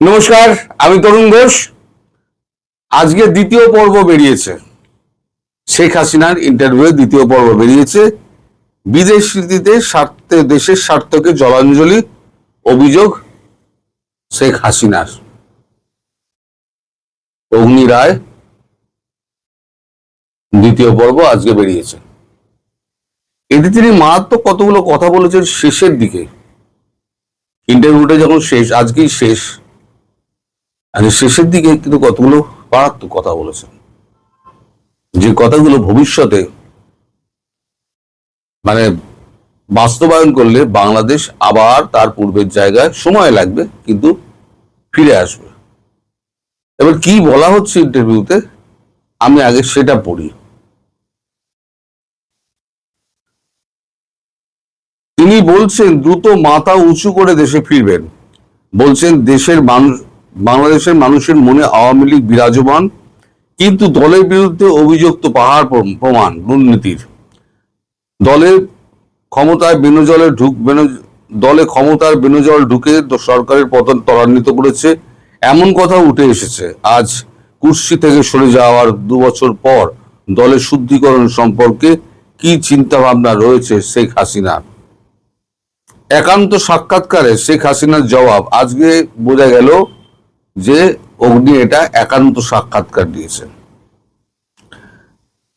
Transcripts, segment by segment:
নমস্কার, আমি তরুণ ঘোষ। আজকে দ্বিতীয় পর্ব বেরিয়েছে, শেখ হাসিনার ইন্টারভিউ দ্বিতীয় পর্ব বেরিয়েছে। বিদেশ নীতিতে দেশের স্বার্থকে জলাঞ্জলি, অভিযোগ শেখ হাসিনার। অগ্নি রায় দ্বিতীয় পর্ব আজকে বেরিয়েছে। এতে তিনি মারাত্মক কতগুলো কথা বলেছেন শেষের দিকে। ইন্টারভিউটা যখন শেষ, আজকেই শেষ, শেষের দিকে কিন্তু কতগুলো মারাত্মক কথা বলেছেন, যে কথাগুলো ভবিষ্যতে বাস্তবায়ন করলে বাংলাদেশ আবার তার পূর্বের জায়গায় সময় লাগবে, কিন্তু ফিরে আসবে। এবার কি বলা হচ্ছে ইন্টারভিউতে, আমি আগে সেটা পড়ি। তিনি বলছেন দ্রুত মাথা উঁচু করে দেশে ফিরবেন। বলছেন বাংলাদেশের মানুষের মনে আওয়ামী লীগ বিরাজমান, কিন্তু দলের বিরুদ্ধে অভিযোগ তো পাহাড় প্রমাণ দুর্নীতির। দলে ক্ষমতার বেনজল ঢুকে সরকারের পতন ত্বরান্বিত করেছে, এমন কথা উঠে এসেছে। আজ কুর্সি থেকে সরে যাওয়ার 2 বছর পর দলের শুদ্ধিকরণ সম্পর্কে কি চিন্তা ভাবনা রয়েছে শেখ হাসিনার। একান্ত সাক্ষাৎকারে শেখ হাসিনার জবাব। আজকে বোঝা গেল যে অগ্নি এটা একান্ত সাক্ষাৎকার দিয়েছেন।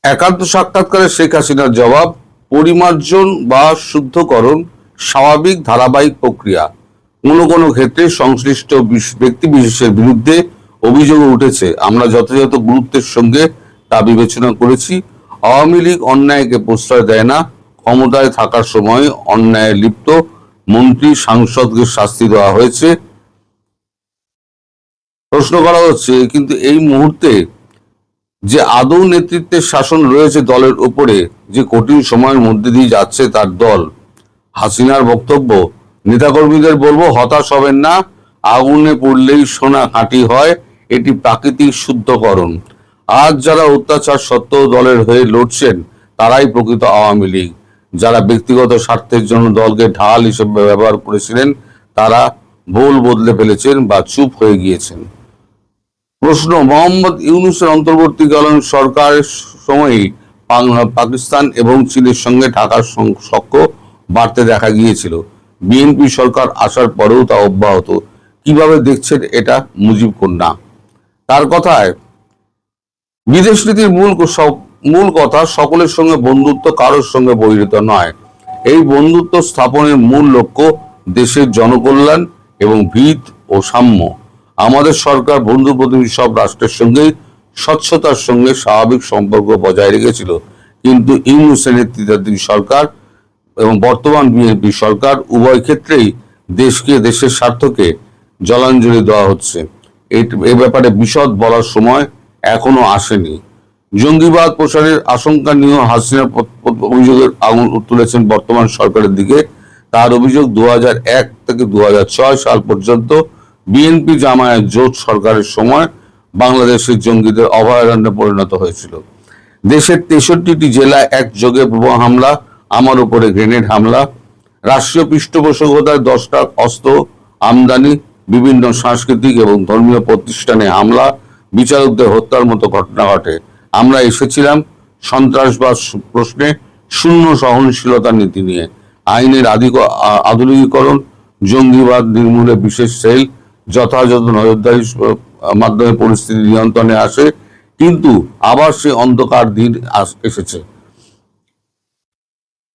একান্ত সাক্ষাৎকারে শেখ হাসিনার জবাব, পরিমার্জন বা শুদ্ধকরণ স্বাভাবিক ধারাবাহিক প্রক্রিয়া। কোনো কোনো ক্ষেত্রে সংশ্লিষ্ট ব্যক্তি বিশেষের বিরুদ্ধে অভিযোগ উঠেছে, আমরা যথাযথ গুরুত্বের সঙ্গে তা বিবেচনা করেছি। আওয়ামী লীগ অন্যায়কে প্রশ্রয় দেয় না, ক্ষমতায় থাকার সময় অন্যায়ে লিপ্ত মন্ত্রী সাংসদকে শাস্তি দেওয়া হয়েছে। প্রশ্ন করা হচ্ছে, কিন্তু এই মুহূর্তে যে আদৌ নেতৃত্বের শাসন রয়েছে দলের উপরে, যে কঠিন সময়ের মধ্যে দিয়ে যাচ্ছে তার দল। হাসিনার বক্তব্য, নেতাকর্মীদের বলবো হতাশ হবেন না, আগুনে পড়লেই সোনা খাঁটি হয়, এটি প্রাকৃতিক শুদ্ধকরণ। আজ যারা অত্যাচার সত্ত্বেও দলের হয়ে লড়ছেন তারাই প্রকৃত আওয়ামী লীগ। যারা ব্যক্তিগত স্বার্থের জন্য দলকে ঢাল হিসেবে ব্যবহার করেছিলেন তারা ভুল বদলে ফেলেছেন বা চুপ হয়ে গিয়েছেন। প্রশ্ন, মোহাম্মদ ইউনূসের অন্তর্বর্তীকালীন সরকারের সময়ই পাকিস্তান এবং চীনের সঙ্গে ঢাকার সখ্য বাড়তে দেখা গিয়েছিল। বিএনপি সরকার আসার পরেও তা অব্যাহত। কিভাবে দেখছেন এটা মুজিব কন্যা? তার কথায়, বিদেশ নীতির মূল কথা সকলের সঙ্গে বন্ধুত্ব, কারোর সঙ্গে বৈরিতা নয়। এই বন্ধুত্ব স্থাপনের মূল লক্ষ্য দেশের জনকল্যাণ এবং ভিত ও সাম্য। আমাদের সরকার বন্ধু প্রতিবেশী সব রাষ্ট্রের সঙ্গে স্বচ্ছতার সঙ্গে স্বাভাবিক সম্পর্ক বজায় রেখেছিল, কিন্তু ইউনূসের নেতৃত্বাধীন সরকার এবং বর্তমান বিএনপি সরকার উভয় ক্ষেত্রেই দেশের স্বার্থকে জলাঞ্জলি দেওয়া হচ্ছে। এ ব্যাপারে বিশদ বলার সময় এখনো আসেনি। জঙ্গিবাদ প্রসারের আশঙ্কা নিয়েও হাসিনা অভিযোগের আঙুল তুলেছেন বর্তমান সরকারের দিকে। তার অভিযোগ, 2001 থেকে 2006 সাল পর্যন্ত বিএনপি জামায়াত জোট সরকারের সময় বাংলাদেশের জঙ্গিদের অভয়ারণ্যে পরিণত হয়েছিল। দেশের 63টি জেলায় একযোগে বোমা হামলা, আমার উপরে গ্রেনেড হামলা, রাষ্ট্রীয় পৃষ্ঠপোষকতায় 10টা অস্ত্র আমদানি, বিভিন্ন সাংস্কৃতিক এবং ধর্মীয় প্রতিষ্ঠানে হামলা, বিচারকদের হত্যার মতো ঘটনা ঘটে। আমরা এসেছিলাম সন্ত্রাসবাদ প্রশ্নে শূন্য সহনশীলতার নীতি নিয়ে। আইনের আধুনিকীকরণ, জঙ্গিবাদ নির্মূলে বিশেষ সেল, যথাযথ নজরদারির মাধ্যমে পরিস্থিতি নিয়ন্ত্রণে আসে, কিন্তু আবার সে অন্ধকার দিন এসেছে।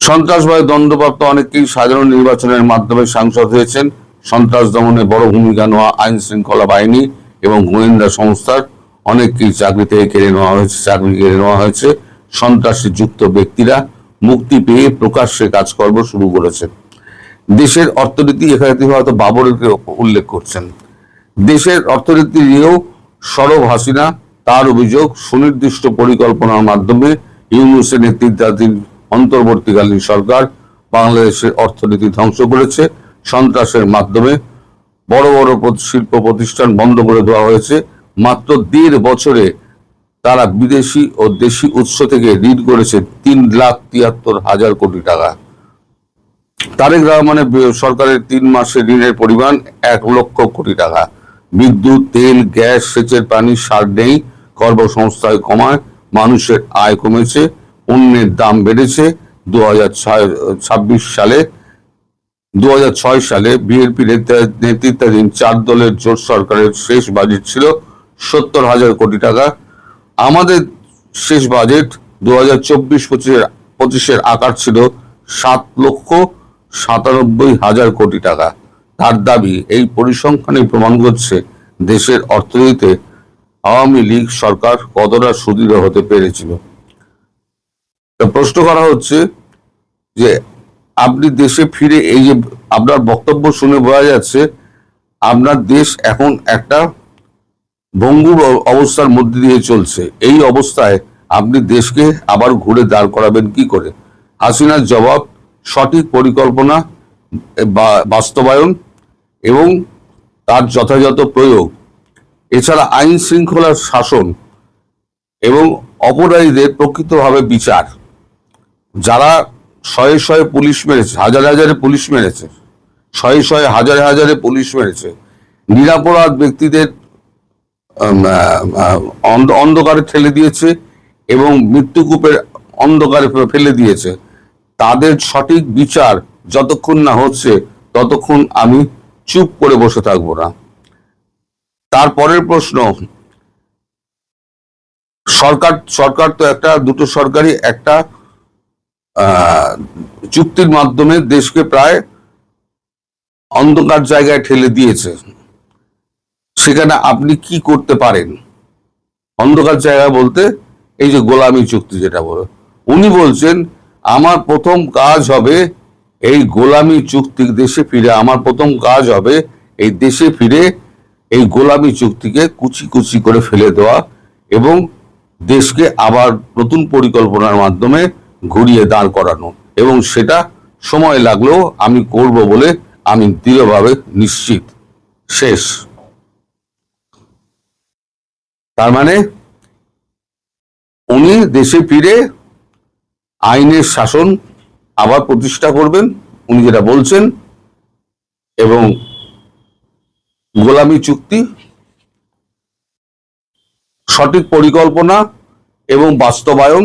সন্ত্রাসবাদে দণ্ডপ্রাপ্ত অনেকেই সাধারণ নির্বাচনের মাধ্যমে সাংসদ হয়েছেন। সন্ত্রাস দমনে বড় ভূমিকা নেওয়া আইন শৃঙ্খলা বাহিনী এবং গোয়েন্দা সংস্থার অনেককেই চাকরি কেড়ে নেওয়া হয়েছে। সন্ত্রাসে যুক্ত ব্যক্তিরা মুক্তি পেয়ে প্রকাশ্যে কাজকর্ম শুরু করেছে। দেশের অর্থনীতি, এখানে তিনি হয়তো বাবরকে উল্লেখ করছেন, দেশের অর্থনীতি নিয়েও সরব হাসিনা। তার অভিযোগ, সুনির্দিষ্ট পরিকল্পনার মাধ্যমে ইউনূসের নেতৃত্বাধীন অন্তর্বর্তীকালীন সরকার বাংলাদেশের অর্থনীতি ধ্বংস করেছে। সন্ত্রাসের মাধ্যমে বড় বড় শিল্প প্রতিষ্ঠান বন্ধ করে দেওয়া হয়েছে। মাত্র 1.5 বছরে তারা বিদেশি ও দেশি উৎস থেকে ঋণ করেছে 3,73,000 কোটি টাকা। তারেক রহমানের সরকারের 3 মাসের ঋণের পরিমাণ 1 লক্ষ কোটি টাকা। বিদ্যুৎ, তেল, গ্যাস, সেচের পানি, সার নেই, কর্মসংস্থান কমায়, মানুষের আয় কমেছে, পণ্যের দাম বেড়েছে। 2006 সালে বিএনপি নেতৃত্বাধীন 4 দলের জোট সরকারের শেষ বাজেট ছিল 70,000 কোটি টাকা। আমাদের শেষ বাজেট 2024-25-এর আকার ছিল 7,97,000 কোটি টাকা। তার দাবি, এই পরিসংখ্যানই প্রমাণ করছে দেশের অর্থনীতিতে আওয়ামী লীগ সরকার কতটা সুদৃঢ় হতে পেরেছিল। প্রশ্ন করা হচ্ছে যে আপনি দেশে ফিরে, এই যে আপনার বক্তব্য শুনে বোঝা যাচ্ছে আপনার দেশ এখন একটা ভঙ্গুর অবস্থার মধ্যে দিয়ে চলছে। এই অবস্থায় আপনি দেশকে আবার ঘুরে দাঁড় করাবেন কি করে? হাসিনার জবাব, সঠিক পরিকল্পনা বাস্তবায়ন এবং তার যথাযথ প্রয়োগ, এছাড়া আইন শৃঙ্খলার শাসন এবং অপরাধীদের প্রকৃতভাবে বিচার। যারা শয়ে শয়ে পুলিশ মেরেছে, হাজারে হাজারে পুলিশ মেরেছে, শয়ে শয়ে হাজারে হাজারে পুলিশ মেরেছে, নিরাপরাধ ব্যক্তিদের অন্ধকারে ঠেলে দিয়েছে এবং মৃত্যুকূপের অন্ধকারে ফেলে দিয়েছে, তাদের সঠিক বিচার যতক্ষণ না হচ্ছে ততক্ষণ আমি চুপ করে বসে থাকবো না। তারপরের প্রশ্ন, সরকার তো দুটো সরকারই একটা চুক্তির মাধ্যমে দেশকে প্রায় অন্ধকার জায়গায় ঠেলে দিয়েছে। সেখানে আপনি কি করতে পারেন? অন্ধকার জায়গা বলতে এই যে গোলামি চুক্তি যেটা বলে, উনি বলছেন আমার প্রথম কাজ হবে এই গোলামি চুক্তি দেশে ফিরে, আমার প্রথম কাজ হবে এই দেশে ফিরে এই গোলামি চুক্তিকে কুচি কুচি করে ফেলে দেওয়া এবং দেশকে আবার নতুন পরিকল্পনার মাধ্যমে ঘুরিয়ে দাঁড় করানো, এবং সেটা সময় লাগলেও আমি করব বলে আমি দৃঢ়ভাবে নিশ্চিত। শেষ। তার মানে উনি দেশে ফিরে আইনের শাসন আবার প্রতিষ্ঠা করবেন, উনি যেটা বলছেন, এবং গোলামি চুক্তি সঠিক পরিকল্পনা এবং বাস্তবায়ন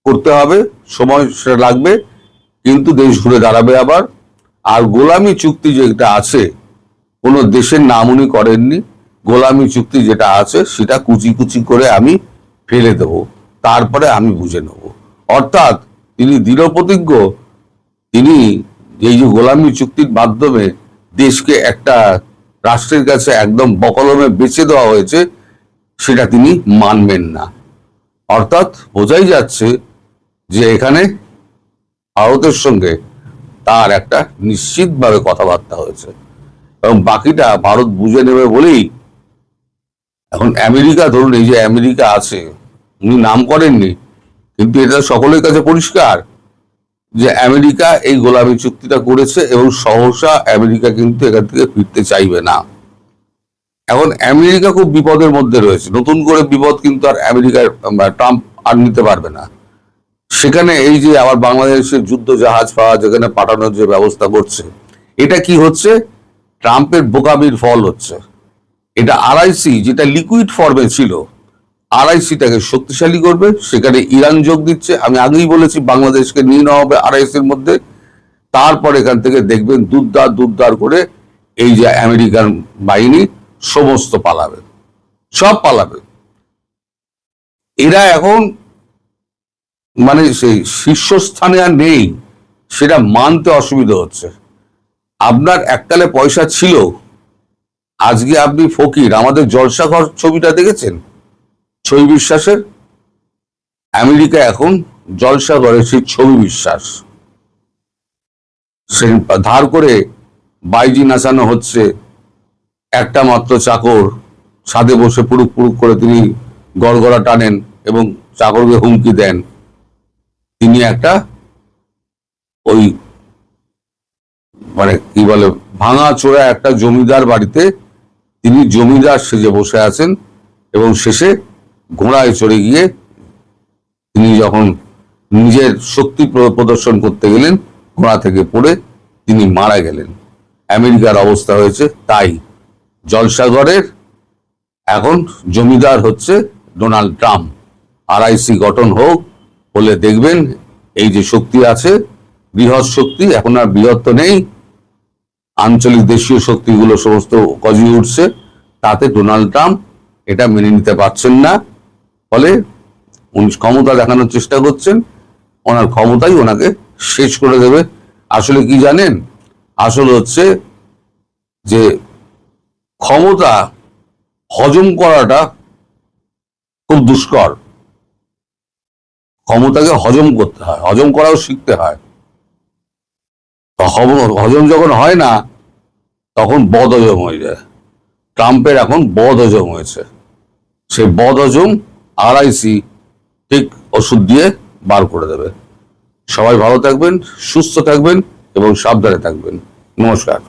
করতে হবে, সময় সেটা লাগবে, কিন্তু দেশ ঘুরে দাঁড়াবে আবার। আর গোলামি চুক্তি যেটা আছে, কোনো দেশের নাম উনি করেননি, গোলামি চুক্তি যেটা আছে সেটা কুচি কুচি করে আমি ফেলে দেব, তারপরে আমি বুঝে নেব। অর্থাৎ তিনি দৃঢ় প্রতিজ্ঞ, তিনি এই যে গোলামি চুক্তির মাধ্যমে দেশকে একটা রাষ্ট্রের কাছে একদম বকলমে বেচে দেওয়া হয়েছে, সেটা তিনি মানবেন না। অর্থাৎ বোঝাই যাচ্ছে যে এখানে ভারতের সঙ্গে তার একটা নিশ্চিতভাবে কথাবার্তা হয়েছে, এবং বাকিটা ভারত বুঝে নেবে বলেই এখন আমেরিকা, ধরুন এই যে আমেরিকা আছে, উনি নাম করেননি, কিন্তু এটা সকলের কাছে পরিষ্কার যে আমেরিকা এই গোলামি চুক্তিটা করেছে এবং সহসা আমেরিকা কিন্তু এখান থেকে ফিরতে চাইবে না। এখন আমেরিকা খুব বিপদের মধ্যে রয়েছে, নতুন করে বিপদ কিন্তু আর আমেরিকার ট্রাম্প আর নিতে পারবে না। সেখানে এই যে আবার বাংলাদেশের যুদ্ধ জাহাজ যেখানে পাঠানোর যে ব্যবস্থা করছে, এটা কি হচ্ছে? ট্রাম্পের বোকামির ফল হচ্ছে। এটা আরআইসি, যেটা লিকুইড ফর্মে ছিল, আরআইসিটাকে শক্তিশালী করবে, সেখানে ইরান যোগ দিচ্ছে। আমি আগেই বলেছি বাংলাদেশকে নিয়ে নেওয়া হবে আরআইসির মধ্যে, তারপর এখান থেকে দেখবেন দুধদার করে এই যে আমেরিকান বাহিনী সমস্ত পালাবে, সব পালাবে। এরা এখন মানে সেই শীর্ষস্থানে আর নেই, সেটা মানতে অসুবিধা হচ্ছে। আপনার এককালে পয়সা ছিল, আজকে আপনি ফকির। আমাদের জলসাঘর ছবিটা দেখেছেন ছবি বিশ্বাসের? আমেরিকা এখন জলসাঘরে সেই ছবি বিশ্বাস, সে ধার করে বাইজি নাচানো হচ্ছে। একটা মাত্র চাকর ছাদে বসে পুরুক পুরুক করে তিনি গড়গড়া টানেন এবং চাকরকে হুমকি দেন। তিনি একটা ওই মানে কি বলে ভাঙা চোরা একটা জমিদার বাড়িতে তিনি জমিদার সেজে বসে আছেন, এবং শেষে ঘোড়ায় চড়ে গিয়ে তিনি যখন নিজের শক্তি প্রদর্শন করতে গেলেন, ঘোড়া থেকে পড়ে তিনি মারা গেলেন। আমেরিকার অবস্থা হয়েছে তাই। জলসাঘরের এখন জমিদার হচ্ছে ডোনাল্ড ট্রাম্প। আরআইসি গঠন হোক, হলে দেখবেন এই যে শক্তি আছে, বৃহৎ শক্তি, এখন আর বৃহৎ তো নেই, আঞ্চলিক দেশীয় শক্তিগুলো সমস্ত গজিয়ে উঠছে, তাতে ডোনাল্ড ট্রাম্প এটা মেনে নিতে পারছেন না। ফলে উনি ক্ষমতা দেখানোর চেষ্টা করছেন, ওনার ক্ষমতাই ওনাকে শেষ করে দেবে। আসলে কি জানেন, আসল হচ্ছে যে ক্ষমতা হজম করাটা খুব দুষ্কর। ক্ষমতাকে হজম করতে হয়, হজম করাও শিখতে হয়। হজম যখন হয় না, তখন বদ হজম হয়ে যায়। ট্রাম্পের এখন বদ হজম হয়েছে, সেই বদ হজম আরআইসি ঠিক ওষুধ দিয়ে বার করে দেবে। সবাই ভালো থাকবেন, সুস্থ থাকবেন এবং সাবধানে থাকবেন। নমস্কার।